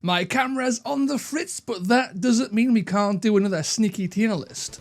My camera's on the fritz, but that doesn't mean we can't do another sneaky tier list.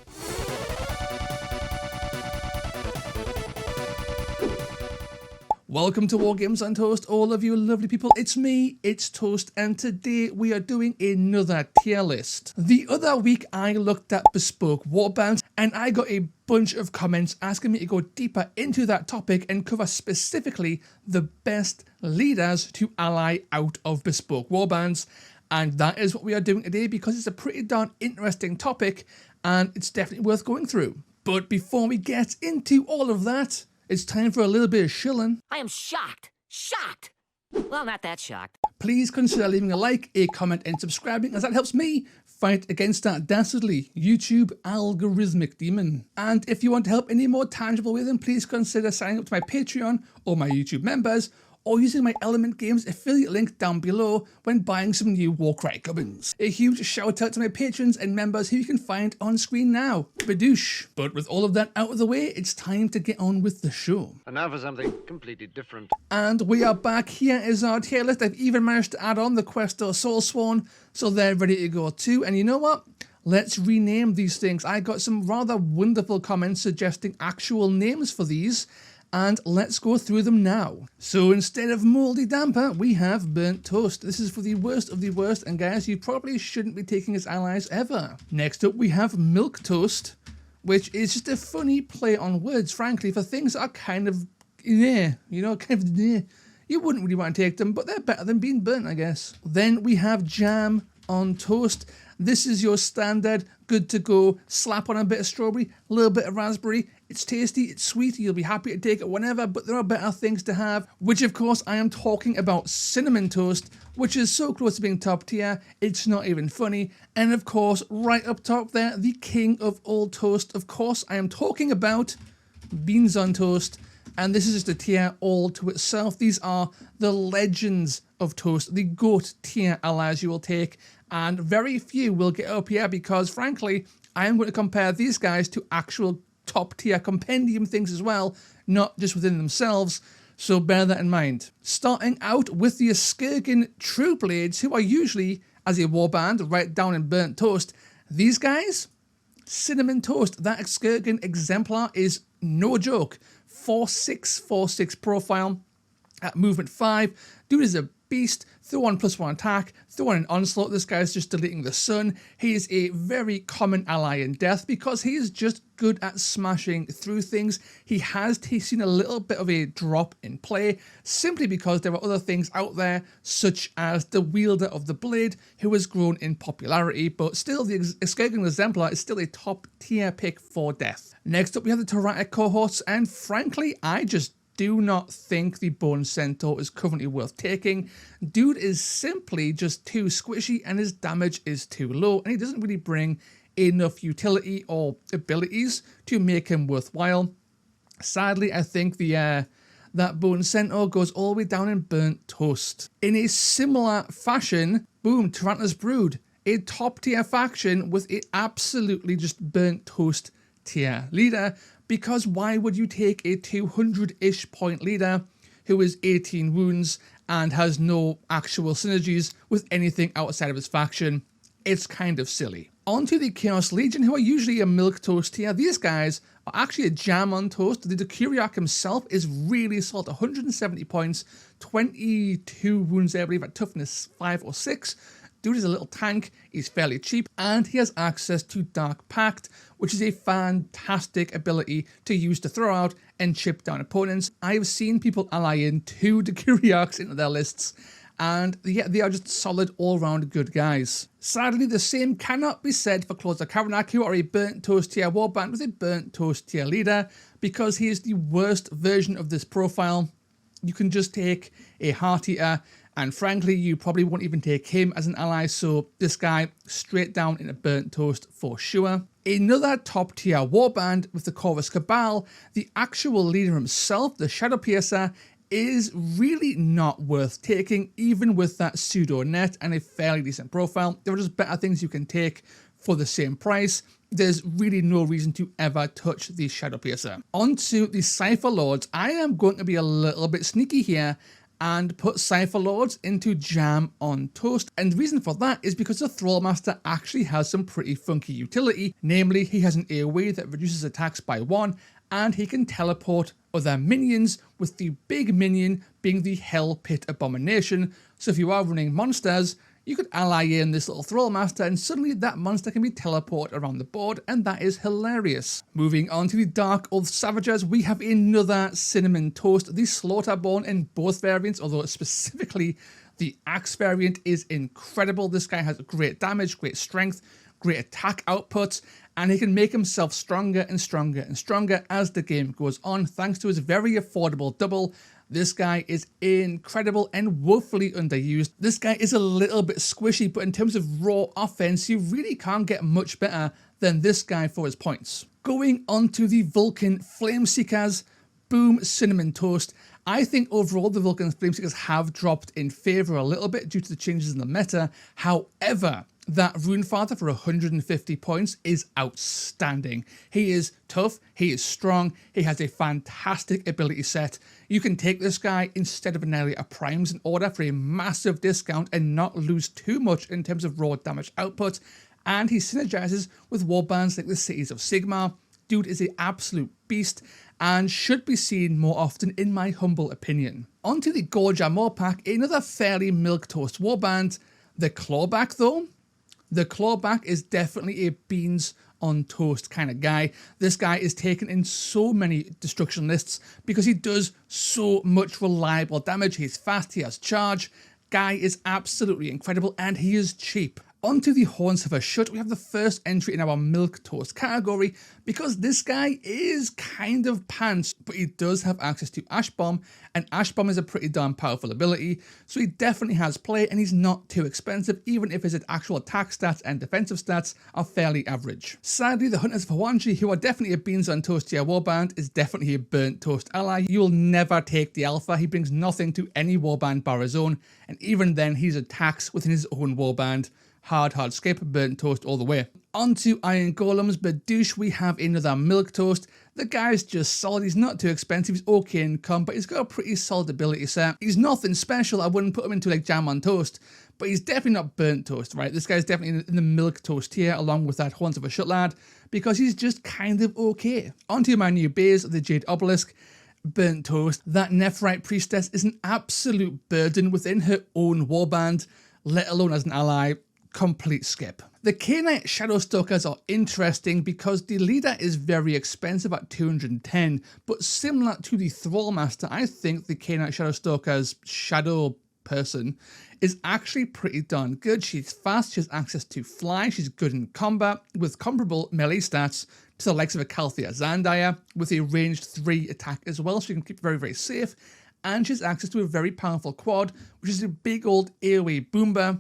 Welcome to Wargames on Toast, all of you lovely people. It's me, it's Toast, and today we are doing another tier list. The other week I looked at bespoke warbands and I got a bunch of comments asking me to go deeper into that topic and cover specifically the best leaders to ally out of bespoke warbands. And that is what we are doing today because it's a pretty darn interesting topic and it's definitely worth going through. But before we get into all of that, it's time for a little bit of shilling. I am shocked. Shocked. Well, not that shocked. Please consider leaving a like, a comment, and subscribing, as that helps me fight against that dastardly YouTube algorithmic demon. And if you want to help in a more tangible way, then please consider signing up to my Patreon or my YouTube members, or using my Element Games affiliate link down below when buying some new Warcry gubbins. A huge shout out to my patrons and members who you can find on screen now. Badoosh. But with all of that out of the way, it's time to get on with the show. And now for something completely different. And we are back. Here is our tier list. I've even managed to add on the Questor Soulsworn, so they're ready to go too. And you know what? Let's rename these things. I got some rather wonderful comments suggesting actual names for these, and let's go through them now. So instead of Mouldy Damper, we have Burnt Toast. This is for the worst of the worst, and guys, you probably shouldn't be taking as allies ever. Next up, we have Milk Toast, which is just a funny play on words, frankly, for things that are kind of, you wouldn't really want to take them, but they're better than being burnt, I guess. Then we have Jam on Toast. This is your standard, good to go, slap on a bit of strawberry, a little bit of raspberry. It's tasty, it's sweet, you'll be happy to take it whenever, but there are better things to have, which of course I am talking about Cinnamon Toast, which is so close to being top tier, it's not even funny. And of course, right up top there, the king of all toast, of course I am talking about Beans on Toast. And this is just a tier all to itself. These are the legends of toast, the GOAT tier allies you will take, and very few will get up here because, frankly, I am going to compare these guys to actual top tier compendium things as well, not just within themselves, so bear that in mind. Starting out with the Skirkin True Blades, who are usually, as a warband, right down in Burnt Toast. These guys, Cinnamon Toast, that Skirkin exemplar is no joke. 4-6 profile at movement 5. Dude is a beast. Throw on +1 attack, throw on an onslaught. This guy's just deleting the sun. He is a very common ally in death because he is just good at smashing through things. He has seen a little bit of a drop in play simply because there are other things out there, such as the wielder of the blade, who has grown in popularity, but still the Skirkin Exemplar is still a top tier pick for death. Next up we have the Toratic cohorts, and frankly I just do not think the Bone Centaur is currently worth taking. Dude is simply just too squishy and his damage is too low, and he doesn't really bring enough utility or abilities to make him worthwhile. Sadly, I think that Bone Centaur goes all the way down in Burnt Toast. In a similar fashion, boom, Taranta's Brood, a top tier faction with a absolutely just Burnt Toast tier leader. Because why would you take a 200-ish point leader who is 18 wounds and has no actual synergies with anything outside of his faction? It's kind of silly. On to the Chaos Legion, who are usually a Milk Toast tier. These guys are actually a Jam on Toast. The Decuriac himself is really solid, 170 points, 22 wounds there, I believe, at toughness 5 or 6. Dude is a little tank, he's fairly cheap, and he has access to Dark Pact, which is a fantastic ability to use to throw out and chip down opponents. I've seen people ally in 2 Decuriacs into their lists, and yeah, they are just solid all-round good guys. Sadly, the same cannot be said for Closer Karanak, who are a Burnt Toast tier warband with a Burnt Toast tier leader, because he is the worst version of this profile. You can just take a Heart Eater, and frankly, you probably won't even take him as an ally, so this guy straight down into Burnt Toast for sure. Another top tier warband with the Chorus Cabal, the actual leader himself, the Shadow Piercer, is really not worth taking, even with that pseudo net and a fairly decent profile. There are just better things you can take for the same price. There's really no reason to ever touch the Shadow Piercer. On to the Cypher Lords. I am going to be a little bit sneaky here and put Cypher Lords into Jam on Toast. And the reason for that is because the Thrallmaster actually has some pretty funky utility. Namely, he has an AoE that reduces attacks by 1, and he can teleport other minions, with the big minion being the Hell Pit Abomination. So if you are running monsters, you could ally in this little Thrallmaster and suddenly that monster can be teleported around the board, and that is hilarious. Moving on to the Dark Oath Savagers, we have another Cinnamon Toast, the Slaughterborn in both variants, although specifically the Axe variant is incredible. This guy has great damage, great strength, great attack output, and he can make himself stronger and stronger and stronger as the game goes on, thanks to his very affordable double. This guy is incredible and woefully underused. This guy is a little bit squishy, but in terms of raw offense, you really can't get much better than this guy for his points. Going on to the Vulcan Flameseekers, boom, Cinnamon Toast. I think overall the Vulcan Flameseekers have dropped in favour a little bit due to the changes in the meta. However, that Runefather for 150 points is outstanding. He is tough, he is strong, he has a fantastic ability set. You can take this guy instead of a Primes in order for a massive discount and not lose too much in terms of raw damage output. And he synergizes with warbands like the Cities of Sigmar. Dude is an absolute beast and should be seen more often in my humble opinion. Onto the Gorge Armor Pack, another fairly milquetoast warband. The Clawback though, the Clawback is definitely a beans on toast kind of guy. This guy is taken in so many destruction lists because he does so much reliable damage. He's fast, he has charge. Guy is absolutely incredible and he is cheap. Onto the Horns of a Shut, we have the first entry in our milquetoast category because this guy is kind of pants, but he does have access to Ash Bomb, and Ash Bomb is a pretty darn powerful ability, so he definitely has play and he's not too expensive, even if his actual attack stats and defensive stats are fairly average. Sadly, the Hunters of Hawanji, who are definitely a beans on toast tier warband, is definitely a burnt toast ally. You will never take the alpha. He brings nothing to any warband bar his own, and even then he's attacks within his own warband. Hard skip, burnt toast all the way. Onto Iron Golems, Badoosh, we have another milquetoast. The guy's just solid, he's not too expensive, he's okay in combat, he's got a pretty solid ability set. He's nothing special, I wouldn't put him into like Jam on Toast, but he's definitely not burnt toast, right? This guy's definitely in the milquetoast tier along with that Horns of a Shut lad, because he's just kind of okay. Onto my new base, the Jade Obelisk. Burnt toast. That Nephrite Priestess is an absolute burden within her own warband, let alone as an ally. Complete skip. The Khainite Shadowstalkers are interesting because the leader is very expensive at 210, but similar to the Thrallmaster, I think the Khainite Shadowstalker's shadow person is actually pretty darn good. She's fast, she has access to fly, she's good in combat, with comparable melee stats to the likes of a Calthea Zandaya, with a ranged 3 attack as well, so you can keep very safe, and she has access to a very powerful quad, which is a big old AoE boomer,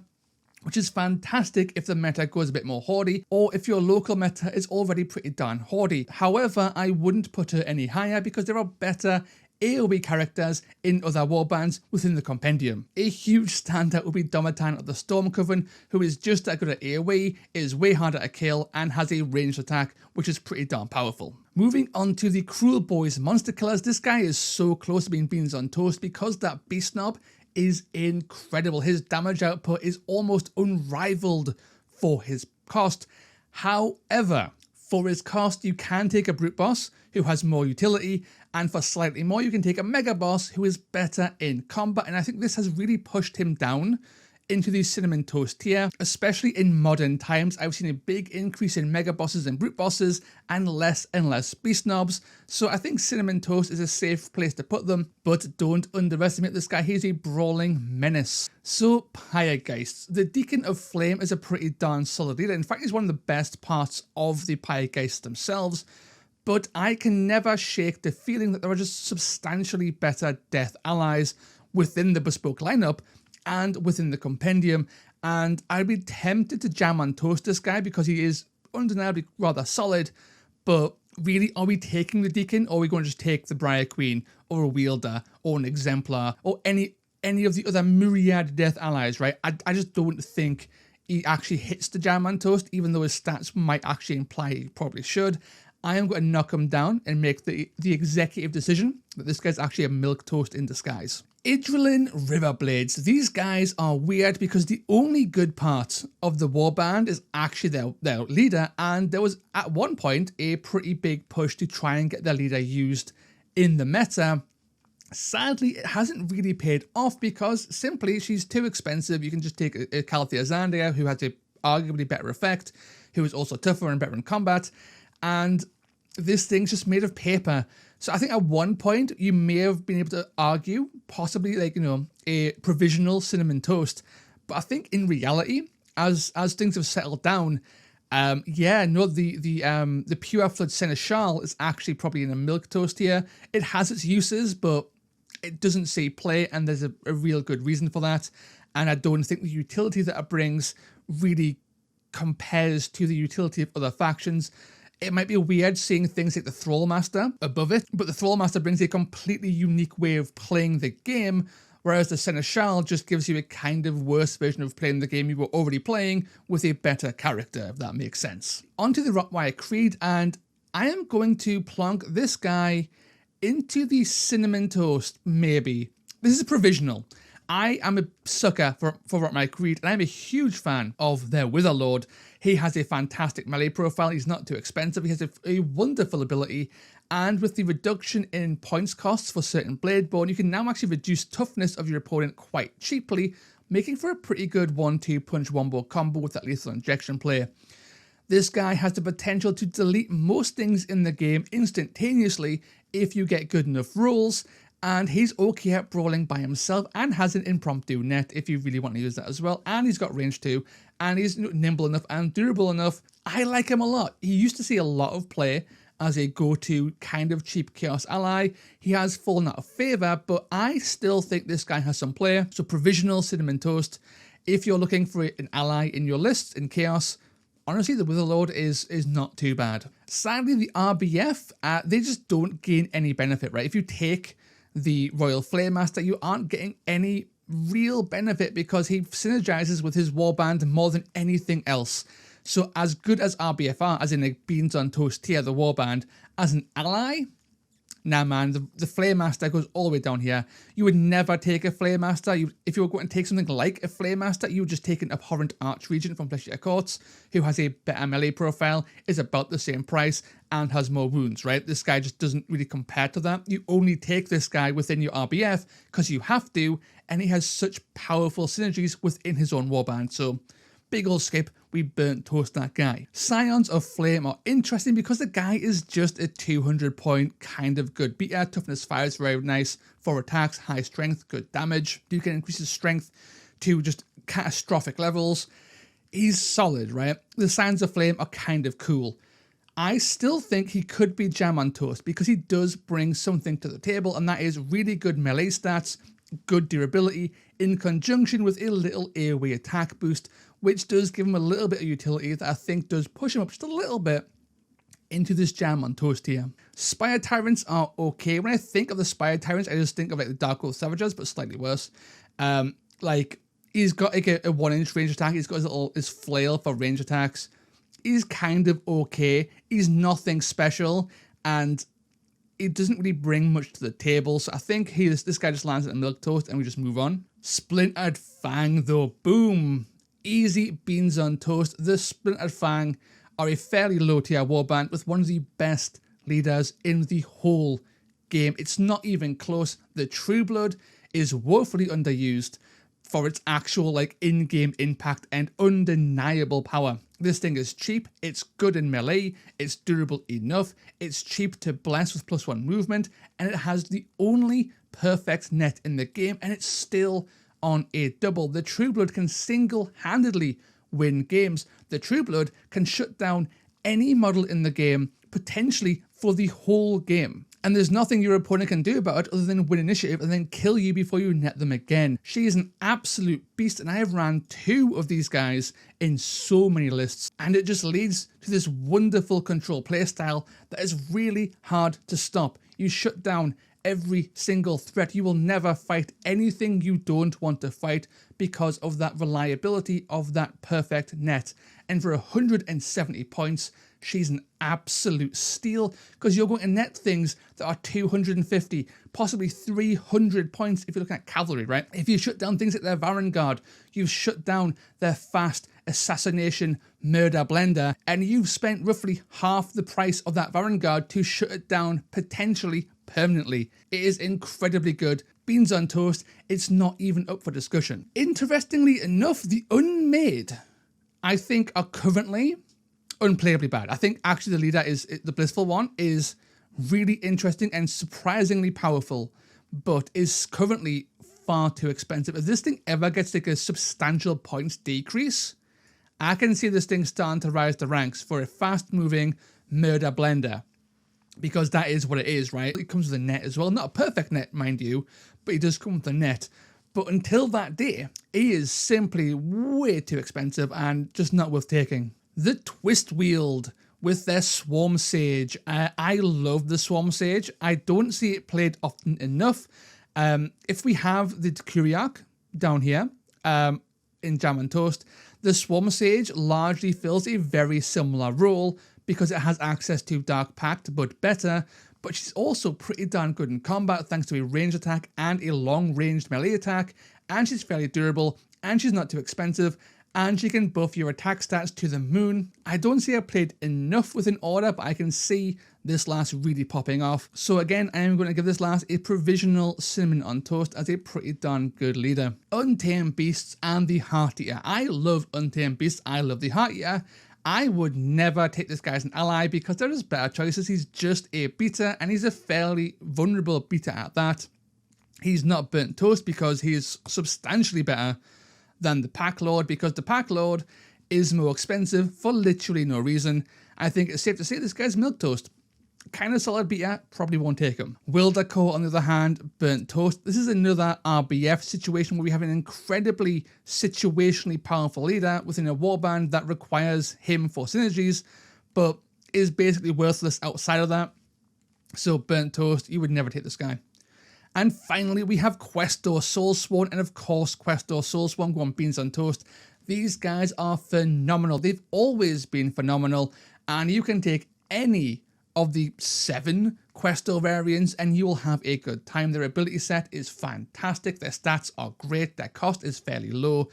which is fantastic if the meta goes a bit more hoardy, or if your local meta is already pretty darn hoardy. However, I wouldn't put her any higher because there are better AoE characters in other warbands within the compendium. A huge standout would be Domatan of the Storm Coven, who is just as good at AoE, is way harder to kill, and has a ranged attack, which is pretty darn powerful. Moving on to the Cruel Boys Monster Killers, this guy is so close to being beans on toast because that Beast Snob is incredible. His damage output is almost unrivaled for his cost. However, for his cost, you can take a Brute Boss who has more utility, and for slightly more, you can take a Mega Boss who is better in combat, and I think this has really pushed him down into the Cinnamon Toast tier, especially in modern times. I've seen a big increase in Mega Bosses and Brute Bosses and less Beast Snobs, so I think Cinnamon Toast is a safe place to put them, but don't underestimate this guy. He's a brawling menace. So, Pyregeists. The Deacon of Flame is a pretty darn solid leader. In fact, he's one of the best parts of the Pyregeists themselves, but I can never shake the feeling that there are just substantially better death allies within the Bespoke lineup and within the compendium, and I'd be tempted to Jam on Toast this guy because he is undeniably rather solid, but really, are we taking the Deacon, or are we going to just take the Briar Queen, or a Wielder, or an Exemplar, or any of the other myriad death allies, right? I just don't think he actually hits the Jam on Toast, even though his stats might actually imply he probably should. I am going to knock him down and make the executive decision that this guy's actually a milquetoast in disguise. Idrillin Riverblades. These guys are weird because the only good part of the warband is actually their leader, and there was at one point a pretty big push to try and get their leader used in the meta. Sadly, it hasn't really paid off because simply she's too expensive. You can just take a Calthea Zandia, who has a arguably better effect, who is also tougher and better in combat, and this thing's just made of paper. So I think at one point you may have been able to argue possibly like, you know, a provisional cinnamon toast, but I think in reality, as things have settled down, the Pure Flood Seneschal is actually probably in a milk toast here. It has its uses, but it doesn't say play, and there's a real good reason for that. And I don't think the utility that it brings really compares to the utility of other factions. It might be weird seeing things like the Thrallmaster above it, but the Thrallmaster brings a completely unique way of playing the game, whereas the Seneschal just gives you a kind of worse version of playing the game you were already playing with a better character, if that makes sense. Onto the Rotwire Creed, and I am going to plonk this guy into the Cinnamon Toast, maybe. This is provisional. I am a sucker for Rotwire Creed, and I'm a huge fan of their Witherlord. He has a fantastic melee profile, he's not too expensive, he has a wonderful ability, and with the reduction in points costs for certain Bladeborn, you can now actually reduce toughness of your opponent quite cheaply, making for a pretty good 1-2 punch wombo combo with that lethal injection play. This guy has the potential to delete most things in the game instantaneously if you get good enough rolls, and he's okay at brawling by himself and has an impromptu net if you really want to use that as well, and he's got range too, and he's nimble enough and durable enough. I like him a lot. He used to see a lot of play as a go-to kind of cheap chaos ally. He has fallen out of favour, but I still think this guy has some play. So provisional Cinnamon Toast. If you're looking for an ally in your list in chaos, honestly, the Witherlord is not too bad. Sadly, the RBF, they just don't gain any benefit, right? If you take the Royal Flamemaster, you aren't getting any real benefit because he synergizes with his warband more than anything else. So as good as RBF are, as in a Beans on Toast tier, the warband, as an ally, nah man, the Flamemaster goes all the way down here. You would never take a Flamemaster. If you were going to take something like a Flamemaster, you would just take an Abhorrent Archregent from Flesh Eater Courts, who has a better melee profile, is about the same price, and has more wounds, right? This guy just doesn't really compare to that. You only take this guy within your RBF because you have to, and he has such powerful synergies within his own warband. So big ol' skip, we burnt toast that guy. Scions of Flame are interesting because the guy is just a 200 point kind of good beater. Toughness fire is very nice. 4 attacks, high strength, good damage. You can increase his strength to just catastrophic levels. He's solid, right? The Scions of Flame are kind of cool. I still think he could be jam on toast because he does bring something to the table, and that is really good melee stats, good durability, in conjunction with a little AoE attack boost, which does give him a little bit of utility that I think does push him up just a little bit into this jam on toast here. Spire Tyrants are okay. When I think of the Spire Tyrants, I just think of like the Dark Oath Savages, but slightly worse. Like, he's got like a 1-inch range attack, he's got his flail for range attacks. He's kind of okay. He's nothing special, and it doesn't really bring much to the table. So I think this guy just lands at a milk toast, and we just move on. Splintered Fang, though, boom, easy beans on toast. The Splintered Fang are a fairly low tier warband with one of the best leaders in the whole game. It's not even close. The Trueblood is woefully underused for its actual like in-game impact and undeniable power. This thing is cheap, it's good in melee, it's durable enough, it's cheap to bless with +1 movement, and it has the only perfect net in the game, and it's still on a double. The Trueblood can single-handedly win games. The Trueblood can shut down any model in the game, potentially for the whole game. And there's nothing your opponent can do about it other than win initiative and then kill you before you net them again. She is an absolute beast, and I have ran 2 of these guys in so many lists, and it just leads to this wonderful control playstyle that is really hard to stop. You shut down every single threat. You will never fight anything you don't want to fight because of that reliability of that perfect net. And for 170 points, she's an absolute steal because you're going to net things that are 250, possibly 300 points if you're looking at cavalry, right? If you shut down things like their Vanguard, you've shut down their fast assassination murder blender, and you've spent roughly half the price of that Vanguard to shut it down potentially permanently. It is incredibly good. Beans on toast, it's not even up for discussion. Interestingly enough, the unmade, I think, are currently unplayably bad. I think actually the leader is the blissful one is really interesting and surprisingly powerful, but is currently far too expensive. If this thing ever gets like a substantial points decrease, I can see this thing starting to rise the ranks for a fast moving murder blender, because that is what it is, right? It comes with a net as well, not a perfect net, mind you, but it does come with a net. But until that day, it is simply way too expensive and just not worth taking. The Twist Wield with their Swarm Sage. I love the Swarm Sage. I don't see it played often enough. If we have the Kuriak down here in Jam and Toast, the Swarm Sage largely fills a very similar role because it has access to Dark Pact, but better. But she's also pretty darn good in combat thanks to a ranged attack and a long-ranged melee attack, and she's fairly durable, and she's not too expensive, and she can buff your attack stats to the moon. I don't see her played enough within order, but I can see this last really popping off. So again, I am going to give this last a provisional cinnamon on toast as a pretty darn good leader. Untamed Beasts and the Heart Eater. I love Untamed Beasts, I love the Heart Eater. I would never take this guy as an ally because there is better choices. He's just a beta, and he's a fairly vulnerable beta at that. He's not burnt toast because he is substantially better than the Pack Lord, because the Pack Lord is more expensive for literally no reason. I think it's safe to say this guy's milquetoast. Kind of solid beta, probably won't take him. Wildercore, on the other hand, burnt toast. This is another RBF situation where we have an incredibly situationally powerful leader within a warband that requires him for synergies, but is basically worthless outside of that. So burnt toast, you would never take this guy. And finally, we have Questor Soulsworn, and of course, Questor Soulsworn, go on beans on toast. These guys are phenomenal. They've always been phenomenal, and you can take any of the 7 Questor variants and you will have a good time. Their ability set is fantastic, their stats are great, their cost is fairly low,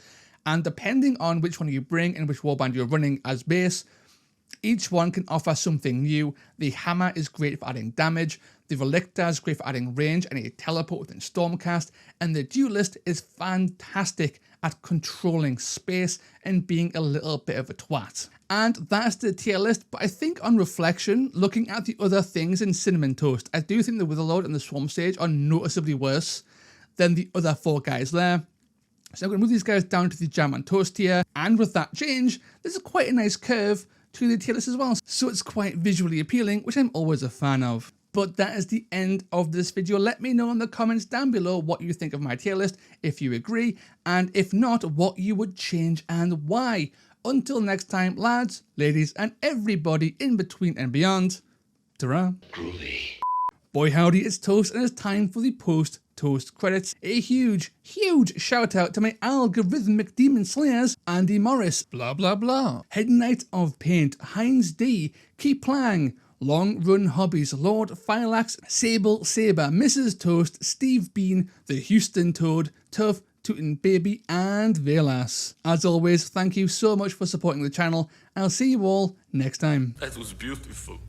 and depending on which one you bring and which warband you're running as base, each one can offer something new. The Hammer is great for adding damage, the Relicta is great for adding range and a teleport within Stormcast, and the Duelist is fantastic at controlling space and being a little bit of a twat. And that's the tier list, but I think on reflection, looking at the other things in Cinnamon Toast, I do think the Witherlord and the Swarm Sage are noticeably worse than the other 4 guys there. So I'm going to move these guys down to the Jam and Toast tier, and with that change, there's quite a nice curve to the tier list as well, so it's quite visually appealing, which I'm always a fan of. But that is the end of this video. Let me know in the comments down below what you think of my tier list, if you agree, and if not, what you would change and why. Until next time, lads, ladies, and everybody in between and beyond, ta-ra. Groovy. Boy howdy, it's Toast, and it's time for the post-Toast credits. A huge, huge shout out to my algorithmic demon slayers, Andy Morris, blah blah blah, Head Knight of Paint, Heinz D, Keep Lang, Long Run Hobbies, Lord Filax, Sable Saber, Mrs. Toast, Steve Bean, The Houston Toad, Tough, Tootin' Baby, and Velas. As always, thank you so much for supporting the channel. I'll see you all next time. That was beautiful.